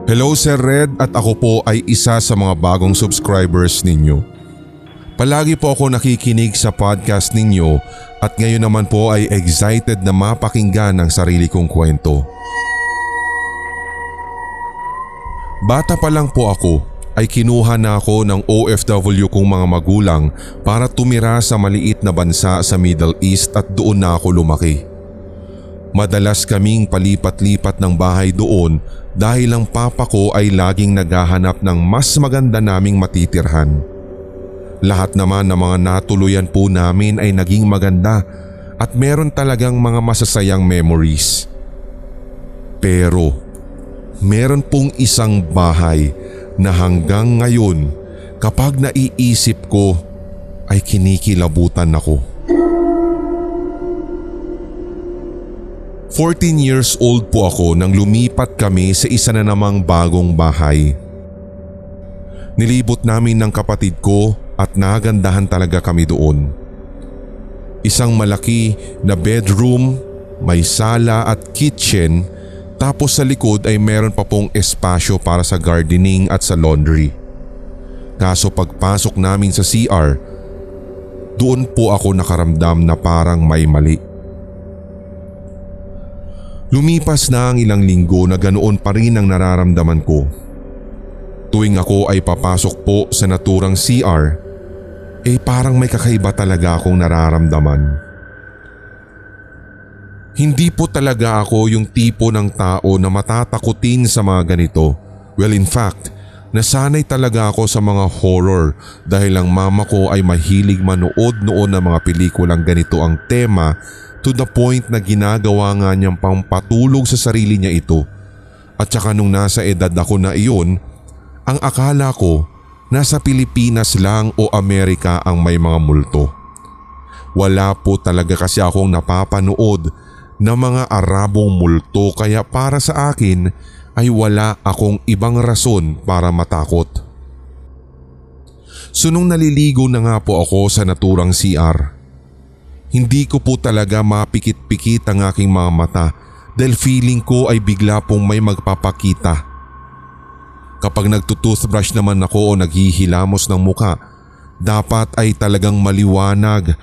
Hello Sir Red, at ako po ay isa sa mga bagong subscribers ninyo. Palagi po ako nakikinig sa podcast ninyo at ngayon naman po ay excited na mapakinggan ang sarili kong kwento. Bata pa lang po ako ay kinuha na ako ng OFW kong mga magulang para tumira sa maliit na bansa sa Middle East at doon na ako lumaki. Madalas kaming palipat-lipat ng bahay doon dahil ang papa ko ay laging naghahanap ng mas maganda naming matitirhan. Lahat naman ng mga natuluyan po namin ay naging maganda at meron talagang mga masasayang memories. Pero meron pong isang bahay na hanggang ngayon kapag naiisip ko ay kinikilabutan ako. 14 years old po ako nang lumipat kami sa isa na namang bagong bahay. Nilibot namin ng kapatid ko at nagandahan talaga kami doon. Isang malaki na bedroom, may sala at kitchen, tapos sa likod ay meron pa pong espasyo para sa gardening at sa laundry. Kaso pagpasok namin sa CR, doon po ako nakaramdam na parang may mali. Lumipas na ang ilang linggo na ganoon pa rin ang nararamdaman ko. Tuwing ako ay papasok po sa naturang CR, parang may kakaiba talaga akong nararamdaman. Hindi po talaga ako yung tipo ng tao na matatakutin sa mga ganito. Well, in fact, nasanay talaga ako sa mga horror dahil ang mama ko ay mahilig manood noon ng mga pelikulang ganito ang tema, to the point na ginagawa nga niyang pampatulog sa sarili niya ito. At saka nung nasa edad ako na iyon, ang akala ko nasa Pilipinas lang o Amerika ang may mga multo. Wala po talaga kasi akong napapanood na mga Arabong multo, kaya para sa akin ay wala akong ibang rason para matakot. So nung naliligo na nga po ako sa naturang CR, hindi ko po talaga mapikit-pikit ang aking mga mata dahil feeling ko ay bigla pong may magpapakita. Kapag nagtutoothbrush naman ako o naghihilamos ng muka, dapat ay talagang maliwanag,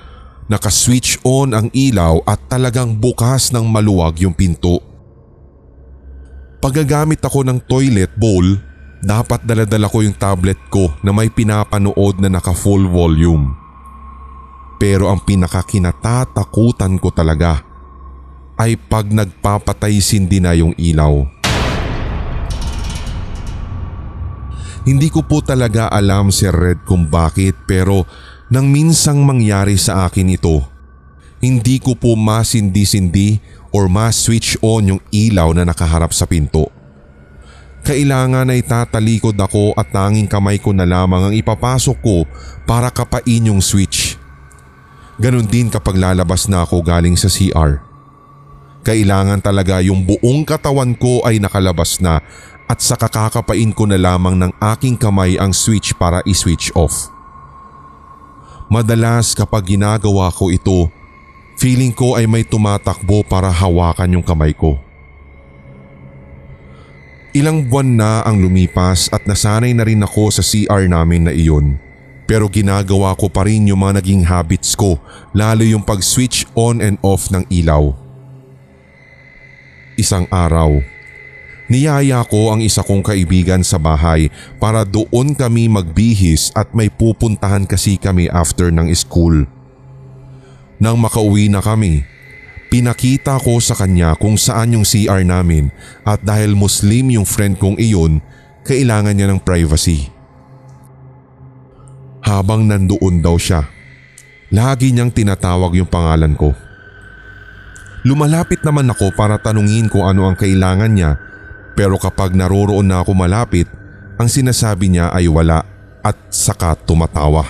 naka-switch on ang ilaw at talagang bukas ng maluwag yung pinto. Pag gagamit ako ng toilet bowl, dapat daladala ko yung tablet ko na may pinapanood na naka-full volume. Pero ang pinakakinatatakutan ko talaga ay pag nagpapatay sindi na yung ilaw. Hindi ko po talaga alam Sir Red kung bakit, pero nang minsang mangyari sa akin ito, hindi ko po masindi-sindi or mas-switch on yung ilaw na nakaharap sa pinto. Kailangan ay tatalikod ako at tanging kamay ko na lamang ang ipapasok ko para kapain yung switch. Ganon din kapag lalabas na ako galing sa CR. Kailangan talaga yung buong katawan ko ay nakalabas na at saka kakapain ko na lamang ng aking kamay ang switch para i-switch off. Madalas kapag ginagawa ko ito, feeling ko ay may tumatakbo para hawakan yung kamay ko. Ilang buwan na ang lumipas at nasanay na rin ako sa CR namin na iyon. Pero ginagawa ko pa rin yung mga naging habits ko, lalo yung pag-switch on and off ng ilaw. Isang araw, niyaya ko ang isa kong kaibigan sa bahay para doon kami magbihis at may pupuntahan kasi kami after ng school. Nang makauwi na kami, pinakita ko sa kanya kung saan yung CR namin at dahil Muslim yung friend kong iyon, kailangan niya ng privacy. Habang nandoon daw siya, lagi niyang tinatawag yung pangalan ko. Lumalapit naman ako para tanungin kung ano ang kailangan niya, pero kapag naroroon na ako malapit, ang sinasabi niya ay wala at saka tumatawa.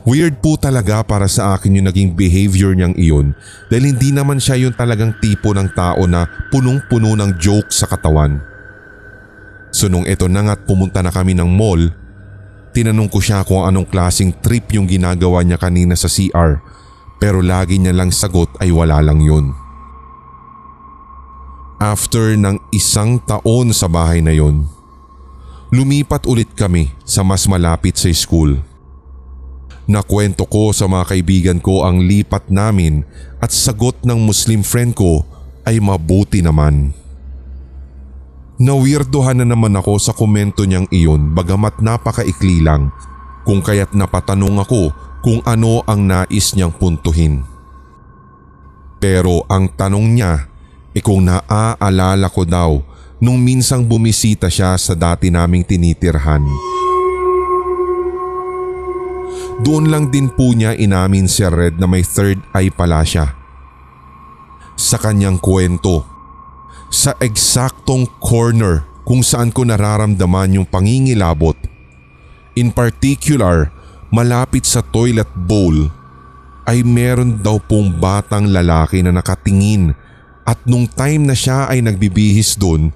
Weird po talaga para sa akin yung naging behavior niyang iyon dahil hindi naman siya yung talagang tipo ng tao na punong-puno ng joke sa katawan. So nung eto na nga't pumunta na kami ng mall, tinanong ko siya kung anong klaseng trip yung ginagawa niya kanina sa CR Pero lagi niya lang sagot ay wala lang yun. After ng 1 taon sa bahay na yun, lumipat ulit kami sa mas malapit sa school. Nakwento ko sa mga kaibigan ko ang lipat namin at sagot ng Muslim friend ko ay mabuti naman. Nawirdohan na naman ako sa komento niyang iyon bagamat napakaikli lang, kung kaya't napatanong ako kung ano ang nais niyang puntuhin. Pero ang tanong niya kung naaalala ko daw nung minsang bumisita siya sa dati naming tinitirhan. Doon lang din po niya inamin si Red na may third eye pala siya. Sa kanyang kwento, sa eksaktong corner kung saan ko nararamdaman yung pangingilabot, in particular malapit sa toilet bowl, ay meron daw pong batang lalaki na nakatingin. At nung time na siya ay nagbibihis doon,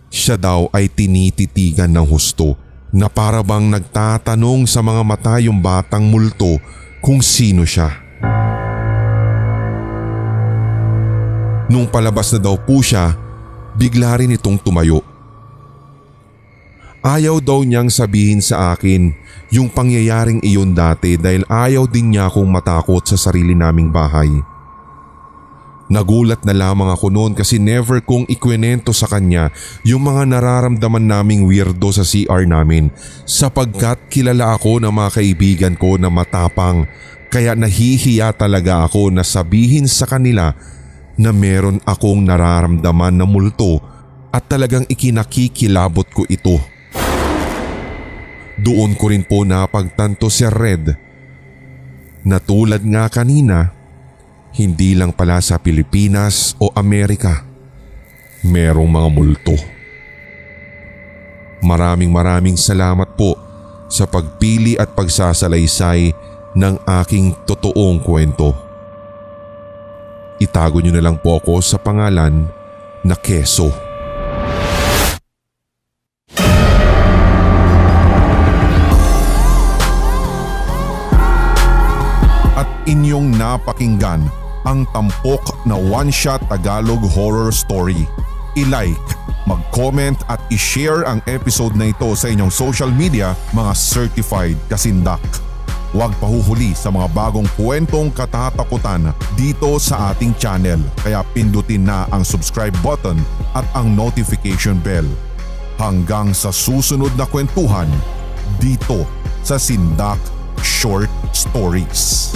siya daw ay tinititigan ng husto na para bang nagtatanong sa mga mata yung batang multo kung sino siya. Nung palabas na daw po siya, bigla rin itong tumayo. Ayaw daw niyang sabihin sa akin yung pangyayaring iyon dati dahil ayaw din niya akong matakot sa sarili naming bahay. Nagulat na lamang ako noon kasi never kong ikwento sa kanya yung mga nararamdaman naming weirdo sa CR namin sapagkat kilala ako ng mga kaibigan ko na matapang, kaya nahihiya talaga ako na sabihin sa kanila na meron akong nararamdaman na multo at talagang ikinakikilabot ko ito. Doon ko rin po napagtanto si Red na tulad nga kanina, hindi lang pala sa Pilipinas o Amerika merong mga multo. Maraming salamat po sa pagpili at pagsasalaysay ng aking totoong kwento. Itago niyo na lang po ako sa pangalan na Keso. At inyong napakinggan ang tampok na one-shot Tagalog horror story. I-like, mag-comment at i-share ang episode na ito sa inyong social media, mga certified kasindak. Huwag pahuhuli sa mga bagong kwentong katatakutan dito sa ating channel, kaya pindutin na ang subscribe button at ang notification bell. Hanggang sa susunod na kwentuhan dito sa Sindak Short Stories.